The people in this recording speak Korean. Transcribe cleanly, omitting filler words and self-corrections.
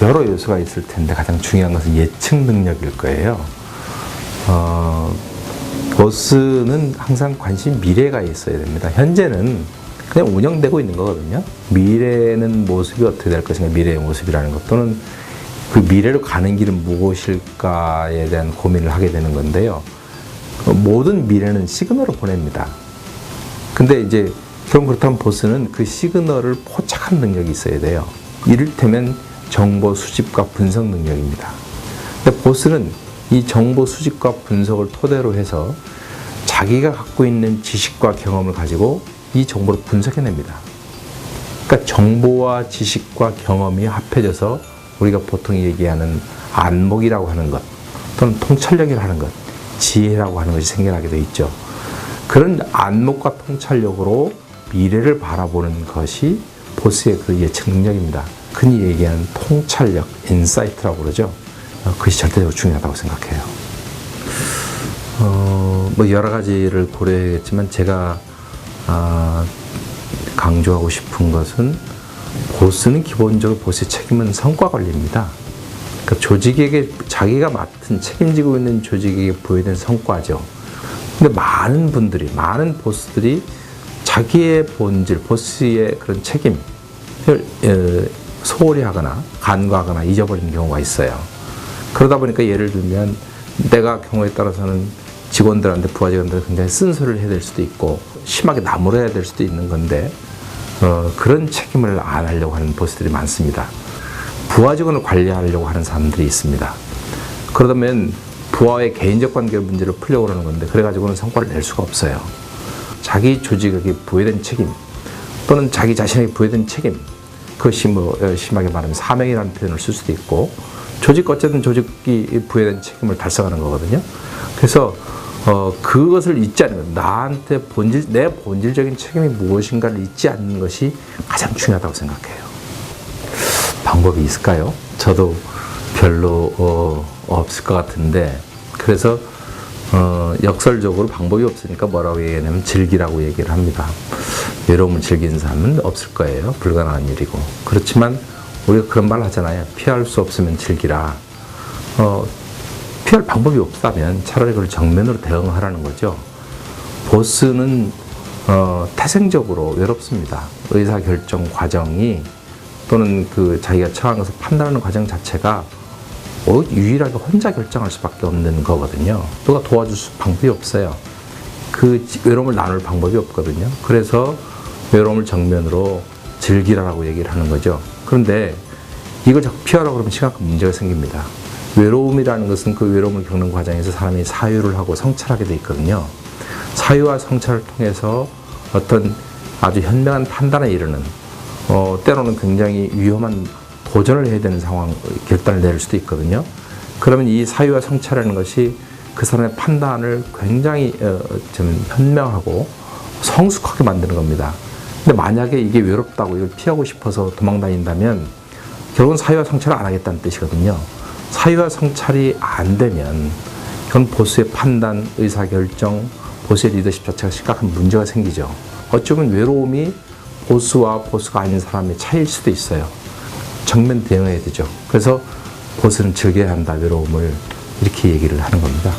여러 요소가 있을 텐데 가장 중요한 것은 예측 능력일 거예요. 보스는 항상 관심이 미래가 있어야 됩니다. 현재는 그냥 운영되고 있는 거거든요. 미래는 모습이 어떻게 될 것인가, 미래의 모습이라는 것, 또는 그 미래로 가는 길은 무엇일까에 대한 고민을 하게 되는 건데요. 모든 미래는 시그널을 보냅니다. 근데 이제 그럼 그렇다면 보스는 그 시그널을 포착하는 능력이 있어야 돼요. 이를테면 정보 수집과 분석 능력입니다. 근데 보스는 이 정보 수집과 분석을 토대로 해서 자기가 갖고 있는 지식과 경험을 가지고 이 정보를 분석해냅니다. 그러니까 정보와 지식과 경험이 합해져서 우리가 보통 얘기하는 안목이라고 하는 것, 또는 통찰력이라고 하는 것, 지혜라고 하는 것이 생겨나게 돼 있죠. 그런 안목과 통찰력으로 미래를 바라보는 것이 보스의 그 예측 능력입니다. 흔히 얘기하는 통찰력, 인사이트라고 그러죠. 그것이 절대적으로 중요하다고 생각해요. 뭐 여러 가지를 고려해야겠지만 제가 강조하고 싶은 것은 보스는 기본적으로 보스의 책임은 성과 관리입니다. 그러니까 조직에게 자기가 맡은 책임지고 있는 조직에게 부여된 성과죠. 근데 많은 분들이, 많은 보스들이 자기의 본질, 보스의 그런 책임을 소홀히 하거나 간과하거나 잊어버리는 경우가 있어요. 그러다 보니까 예를 들면 내가 경우에 따라서는 직원들한테, 부하 직원들한테 굉장히 쓴소리를 해야 될 수도 있고 심하게 나무라야 될 수도 있는 건데 그런 책임을 안 하려고 하는 보스들이 많습니다. 부하 직원을 관리하려고 하는 사람들이 있습니다. 그러다면 부하의 개인적 관계 문제를 풀려고 하는 건데 그래가지고는 성과를 낼 수가 없어요. 자기 조직에게 부여된 책임 또는 자기 자신에게 부여된 책임, 그것이 뭐 심하게 말하면 사명이라는 표현을 쓸 수도 있고, 조직 어쨌든 조직이 부여된 책임을 달성하는 거거든요. 그래서 그것을 잊지 않는 것, 나한테 내 본질적인 책임이 무엇인가를 잊지 않는 것이 가장 중요하다고 생각해요. 방법이 있을까요? 저도 별로 없을 것 같은데, 그래서 역설적으로 방법이 없으니까 뭐라고 얘기하냐면 즐기라고 얘기를 합니다. 외로움을 즐기는 사람은 없을 거예요. 불가능한 일이고. 그렇지만 우리가 그런 말 하잖아요. 피할 수 없으면 즐기라. 피할 방법이 없다면 차라리 그걸 정면으로 대응하라는 거죠. 보스는 태생적으로 외롭습니다. 의사결정 과정이 또는 그 자기가 처한 것을 판단하는 과정 자체가 유일하게 혼자 결정할 수밖에 없는 거거든요. 누가 도와줄 방법이 없어요. 그 외로움을 나눌 방법이 없거든요. 그래서 외로움을 정면으로 즐기라라고 얘기를 하는 거죠. 그런데 이걸 자꾸 피하라고 그러면 심각한 문제가 생깁니다. 외로움이라는 것은 그 외로움을 겪는 과정에서 사람이 사유를 하고 성찰하게 돼 있거든요. 사유와 성찰을 통해서 어떤 아주 현명한 판단에 이르는, 때로는 굉장히 위험한 도전을 해야 되는 상황, 결단을 내릴 수도 있거든요. 그러면 이 사유와 성찰이라는 것이 그 사람의 판단을 굉장히 좀 현명하고 성숙하게 만드는 겁니다. 근데 만약에 이게 외롭다고 이걸 피하고 싶어서 도망다닌다면 결국은 사유와 성찰을 안 하겠다는 뜻이거든요. 사유와 성찰이 안 되면 그건 보스의 판단, 의사결정, 보스의 리더십 자체가 심각한 문제가 생기죠. 어쩌면 외로움이 보스와 보스가 아닌 사람의 차이일 수도 있어요. 정면 대응해야 되죠. 그래서 보스는 즐겨야 한다, 외로움을. 이렇게 얘기를 하는 겁니다.